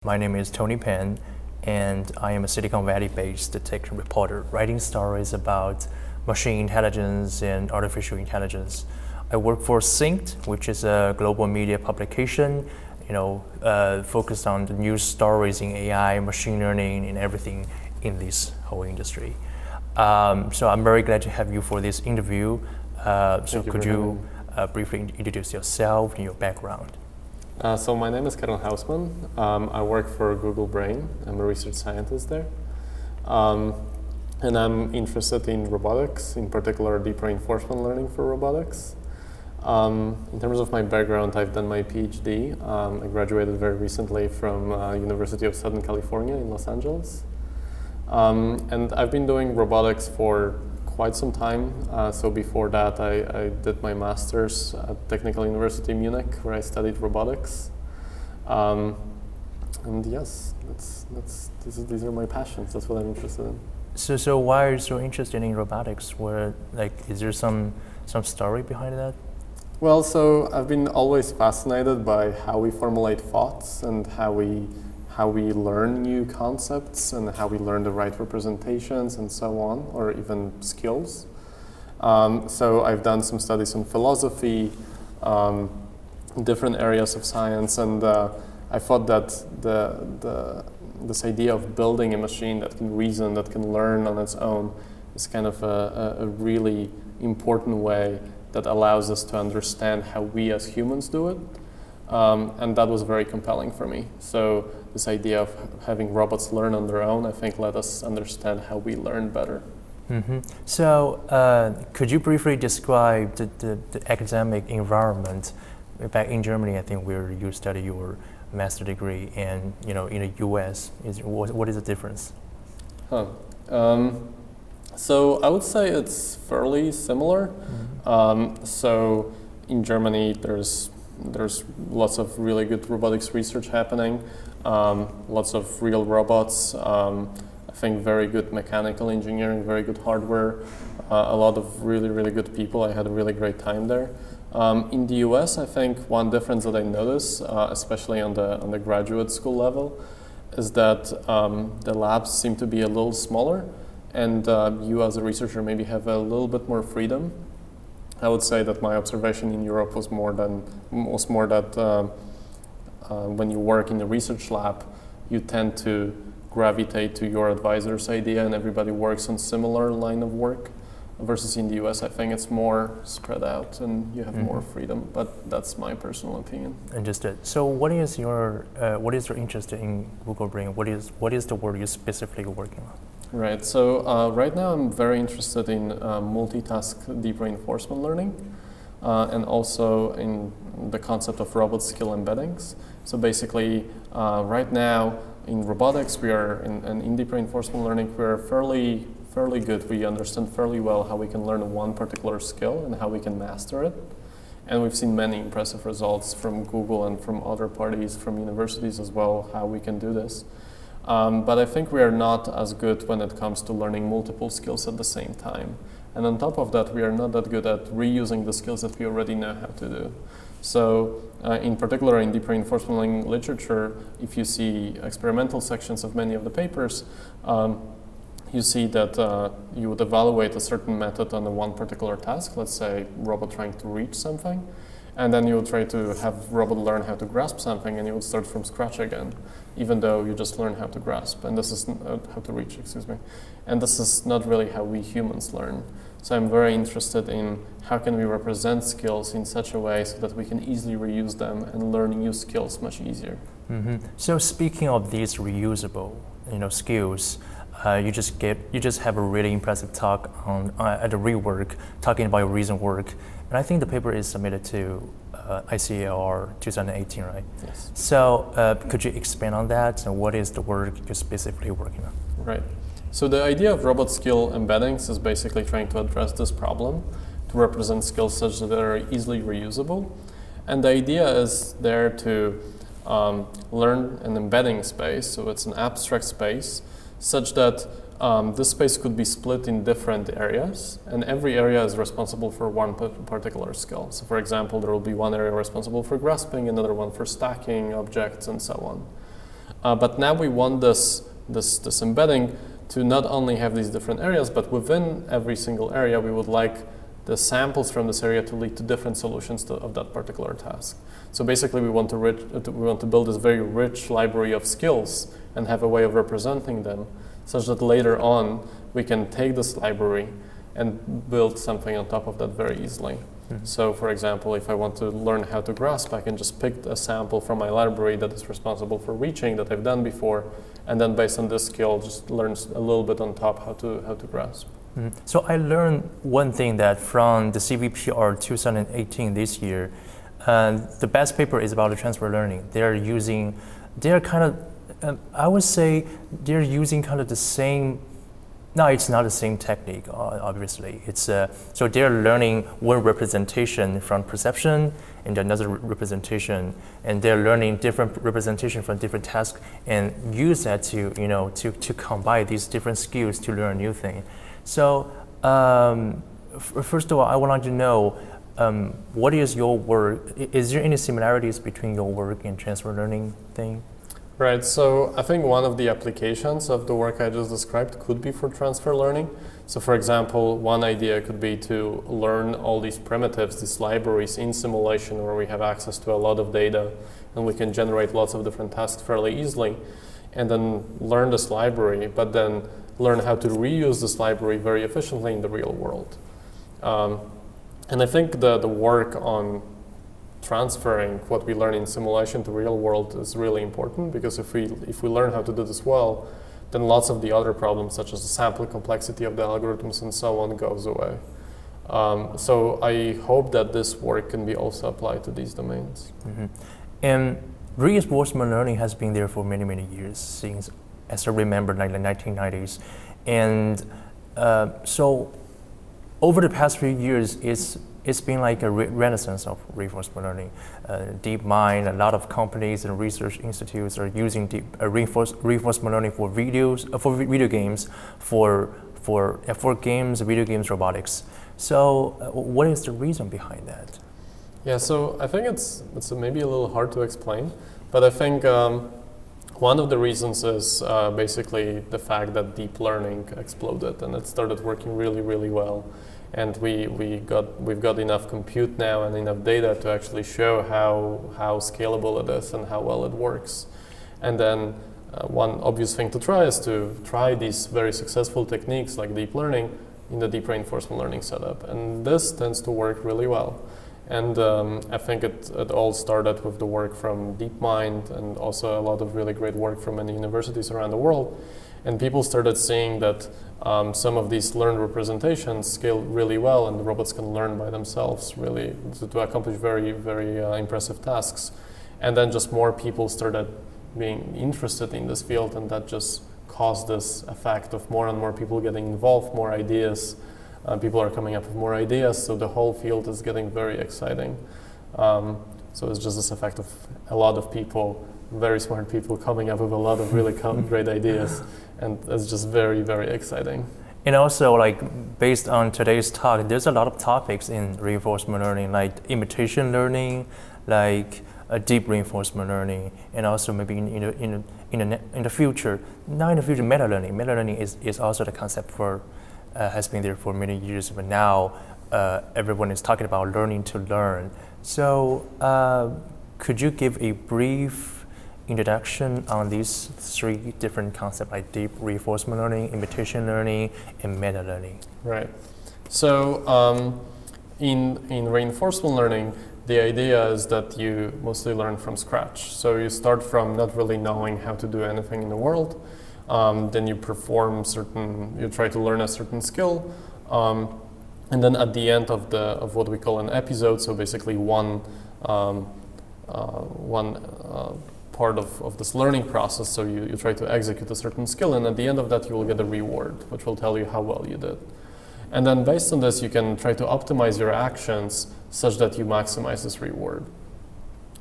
My name is Tony Penn, and I am a Silicon Valley-based tech reporter writing stories about machine intelligence and artificial intelligence. I work for Synced, which is a global media publication, focused on the news stories in AI, machine learning, and everything in this whole industry. So I'm very glad to have you for this interview. So could you briefly introduce yourself and your background? So my name is Karol Hausman. I work for Google Brain. I'm a research scientist there. And I'm interested in robotics, in particular deep reinforcement learning for robotics. In terms of my background, I've done my PhD. I graduated very recently from University of Southern California in Los Angeles. And I've been doing robotics for quite some time. So before that, I did my master's at Technical University Munich, where I studied robotics. And yes, these are my passions. That's what I'm interested in. So why are you so interested in robotics? Is there some story behind that? Well, so I've been always fascinated by how we formulate thoughts and how we learn new concepts and how we learn the right representations and so on, or even skills. So I've done some studies on philosophy, different areas of science, and I thought that this idea of building a machine that can reason, that can learn on its own, is kind of a really important way that allows us to understand how we as humans do it. And that was very compelling for me. So this idea of having robots learn on their own, I think, let us understand how we learn better. Mm-hmm. So could you briefly describe the academic environment back in Germany, I think, where you study your master degree, and in the US? What is the difference? So I would say it's fairly similar. Mm-hmm. So in Germany, there's lots of really good robotics research happening, lots of real robots, I think very good mechanical engineering, very good hardware, a lot of really, really good people. I had a really great time there. In the US, I think one difference that I notice, especially on the graduate school level, is that the labs seem to be a little smaller, and you as a researcher maybe have a little bit more freedom. I would say that my observation in Europe was more that when you work in the research lab, you tend to gravitate to your advisor's idea, and everybody works on similar line of work. Versus in the US, I think it's more spread out and you have more freedom. But that's my personal opinion. Understood. So what is your interest in Google Brain? What is the work you're specifically working on? Right, so right now I'm very interested in multitask deep reinforcement learning and also in the concept of robot skill embeddings. So basically, right now in robotics, we are in deep reinforcement learning, we're fairly good. We understand fairly well how we can learn one particular skill and how we can master it. And we've seen many impressive results from Google and from other parties, from universities as well, how we can do this. But I think we are not as good when it comes to learning multiple skills at the same time. And on top of that, we are not that good at reusing the skills that we already know how to do. So in particular in deep reinforcement learning literature, if you see experimental sections of many of the papers, you see that you would evaluate a certain method on one particular task, let's say robot trying to reach something, and then you would try to have robot learn how to grasp something, and you would start from scratch again, even though you just learned how to grasp, and this is how to reach, excuse me. And this is not really how we humans learn. So I'm very interested in how can we represent skills in such a way so that we can easily reuse them and learn new skills much easier. Mm-hmm. So speaking of these reusable, skills, you just have a really impressive talk on at the rework, talking about your recent work, and I think the paper is submitted to ICAR 2018, right? Yes. So could you expand on that? And what is the work you're specifically working on? Right. So the idea of robot skill embeddings is basically trying to address this problem, to represent skills such that they are easily reusable, and the idea is there to learn an embedding space. So it's an abstract space, such that this space could be split in different areas, and every area is responsible for one particular skill. So for example, there will be one area responsible for grasping, another one for stacking objects, and so on. But now we want this embedding to not only have these different areas, but within every single area, we would like the samples from this area to lead to different solutions of that particular task. So basically, we want to build this very rich library of skills and have a way of representing them, such that later on we can take this library and build something on top of that very easily. Mm-hmm. So, for example, if I want to learn how to grasp, I can just pick a sample from my library that is responsible for reaching that I've done before, and then based on this skill, just learn a little bit on top how to grasp. Mm-hmm. So I learned one thing that from the CVPR 2018 this year, the best paper is about the transfer learning. They're kind of, I would say they're using kind of the same. No, it's not the same technique, obviously. It's so they're learning one representation from perception and another representation, and they're learning different representation from different tasks and use that to combine these different skills to learn a new thing. So first of all, I wanted to know what is your work? Is there any similarities between your work and transfer learning thing? Right, so I think one of the applications of the work I just described could be for transfer learning. So for example, one idea could be to learn all these primitives, these libraries in simulation where we have access to a lot of data and we can generate lots of different tasks fairly easily, and then learn this library, but then learn how to reuse this library very efficiently in the real world. And I think the work on transferring what we learn in simulation to real world is really important, because if we learn how to do this well, then lots of the other problems such as the sample complexity of the algorithms and so on goes away. So I hope that this work can be also applied to these domains. Mm-hmm. And reinforcement learning has been there for many, many years, since, as I remember, like the 1990s. And so over the past few years, it's been like a renaissance of reinforcement learning. DeepMind, a lot of companies and research institutes are using reinforcement learning for video games, for games, video games, robotics. So, what is the reason behind that? Yeah, so I think it's maybe a little hard to explain, but I think one of the reasons is basically the fact that deep learning exploded and it started working really, really well. And we've got enough compute now and enough data to actually show how scalable it is and how well it works. And then one obvious thing to try is to try these very successful techniques like deep learning in the deep reinforcement learning setup. And this tends to work really well. And I think it all started with the work from DeepMind and also a lot of really great work from many universities around the world. And people started seeing that some of these learned representations scale really well, and the robots can learn by themselves really to accomplish very, very impressive tasks. And then just more people started being interested in this field, and that just caused this effect of more and more people getting involved, more ideas. People are coming up with more ideas, so the whole field is getting very exciting. So it's just this effect of a lot of people, very smart people coming up with a lot of really great ideas, and it's just very, very exciting. And also, like, based on today's talk, there's a lot of topics in reinforcement learning, like imitation learning, like deep reinforcement learning, and also maybe in the future, not in the future, metalearning. Metalearning is also the concept for has been there for many years, but now everyone is talking about learning to learn. So, could you give a brief introduction on these three different concepts, like deep reinforcement learning, imitation learning, and meta-learning? Right. So in reinforcement learning, the idea is that you mostly learn from scratch. So you start from not really knowing how to do anything in the world. Then you you try to learn a certain skill. And then at the end of what we call an episode, so basically one part of this learning process, so you try to execute a certain skill, and at the end of that you will get a reward, which will tell you how well you did. And then based on this, you can try to optimize your actions such that you maximize this reward.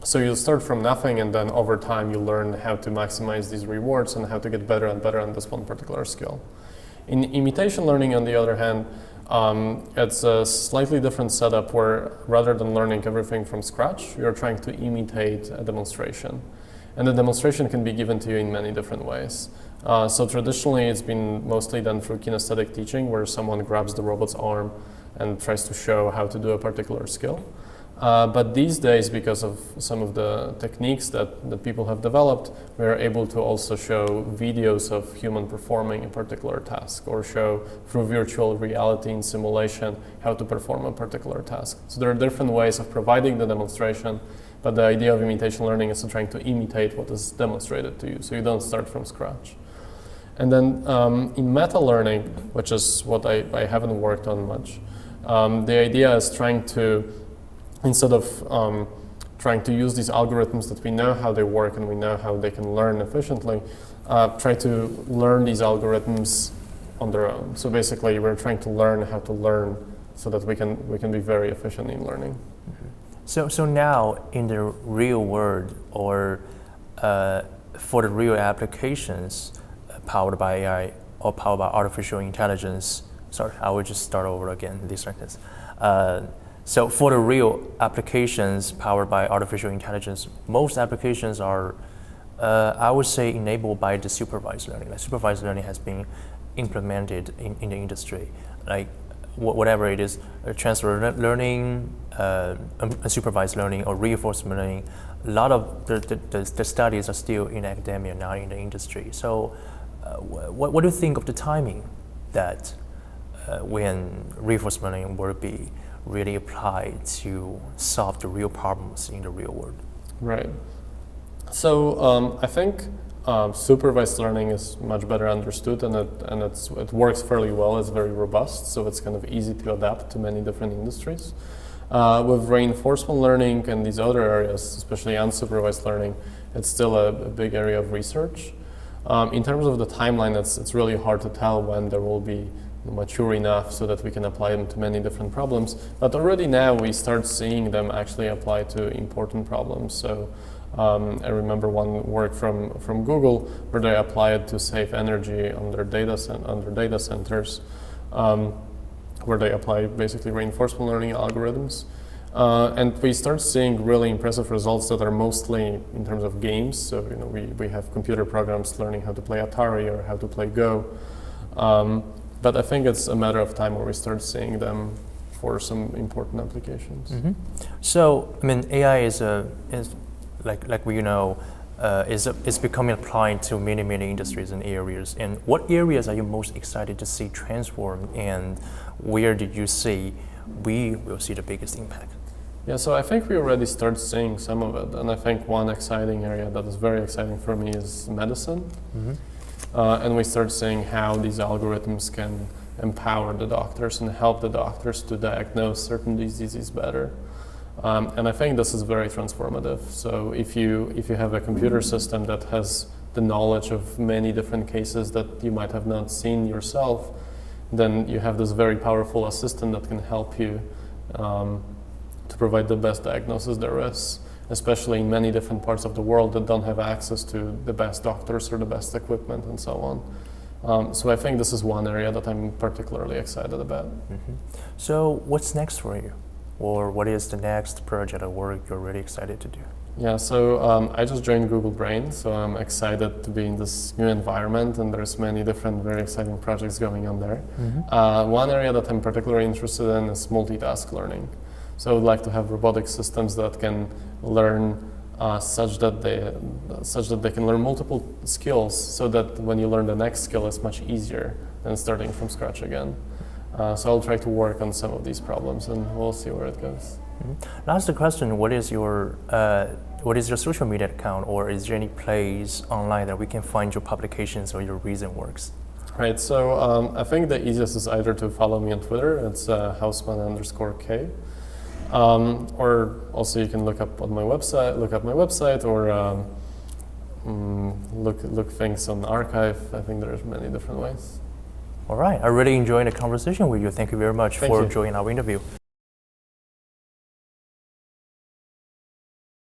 So you start from nothing, and then over time you learn how to maximize these rewards and how to get better and better on this one particular skill. In imitation learning, on the other hand, it's a slightly different setup where rather than learning everything from scratch, you're trying to imitate a demonstration. And the demonstration can be given to you in many different ways. So traditionally, it's been mostly done through kinesthetic teaching, where someone grabs the robot's arm and tries to show how to do a particular skill. But these days, because of some of the techniques that people have developed, we're able to also show videos of human performing a particular task, or show through virtual reality and simulation how to perform a particular task. So there are different ways of providing the demonstration, but the idea of imitation learning is trying to imitate what is demonstrated to you, so you don't start from scratch. And then in meta-learning, which is what I haven't worked on much, the idea is trying to, instead of trying to use these algorithms that we know how they work and we know how they can learn efficiently, try to learn these algorithms on their own. So basically, we're trying to learn how to learn so that we can be very efficient in learning. Mm-hmm. So now in the real world, or for the real applications powered by AI or powered by artificial intelligence, sorry, I will just start over again this sentence. So for the real applications powered by artificial intelligence, most applications are, I would say, enabled by the supervised learning. Like supervised learning has been implemented in the industry. Like whatever it is, transfer learning, unsupervised learning, or reinforcement learning, a lot of the studies are still in academia, not in the industry. So what do you think of the timing that when reinforcement learning will be really applied to solve the real problems in the real world? Right. So I think supervised learning is much better understood, and it works fairly well. It's very robust, so it's kind of easy to adapt to many different industries. With reinforcement learning and these other areas, especially unsupervised learning, it's still a big area of research. In terms of the timeline, it's really hard to tell when there will be mature enough so that we can apply them to many different problems. But already now we start seeing them actually apply to important problems. So I remember one work from Google where they applied to save energy on their data centers, where they apply basically reinforcement learning algorithms. And we start seeing really impressive results that are mostly in terms of games. So we have computer programs learning how to play Atari or how to play Go. But I think it's a matter of time where we start seeing them for some important applications. Mm-hmm. So I mean, AI is like we know is becoming applied to many industries and areas. And what areas are you most excited to see transform, and where did you see we will see the biggest impact? Yeah, so I think we already start seeing some of it, and I think one exciting area that is very exciting for me is medicine. Mm-hmm. And we start seeing how these algorithms can empower the doctors and help the doctors to diagnose certain diseases better. And I think this is very transformative. So if you have a computer system that has the knowledge of many different cases that you might have not seen yourself, then you have this very powerful assistant that can help you to provide the best diagnosis there is, especially in many different parts of the world that don't have access to the best doctors or the best equipment and so on. So I think this is one area that I'm particularly excited about. Mm-hmm. So what's next for you? Or what is the next project or work you're really excited to do? Yeah, so I just joined Google Brain, so I'm excited to be in this new environment, and there's many different very exciting projects going on there. Mm-hmm. One area that I'm particularly interested in is multitask learning. So I would like to have robotic systems that can learn such that they can learn multiple skills, so that when you learn the next skill, it's much easier than starting from scratch again. So I'll try to work on some of these problems, and we'll see where it goes. Mm-hmm. Last question: what is your social media account, or is there any place online that we can find your publications or your recent works? Right. So I think the easiest is either to follow me on Twitter. It's Hausman_K. Or also you can look up my website, or look things on archive. I think there's many different ways. All right, I really enjoyed the conversation with you. Thank you very much for joining our interview.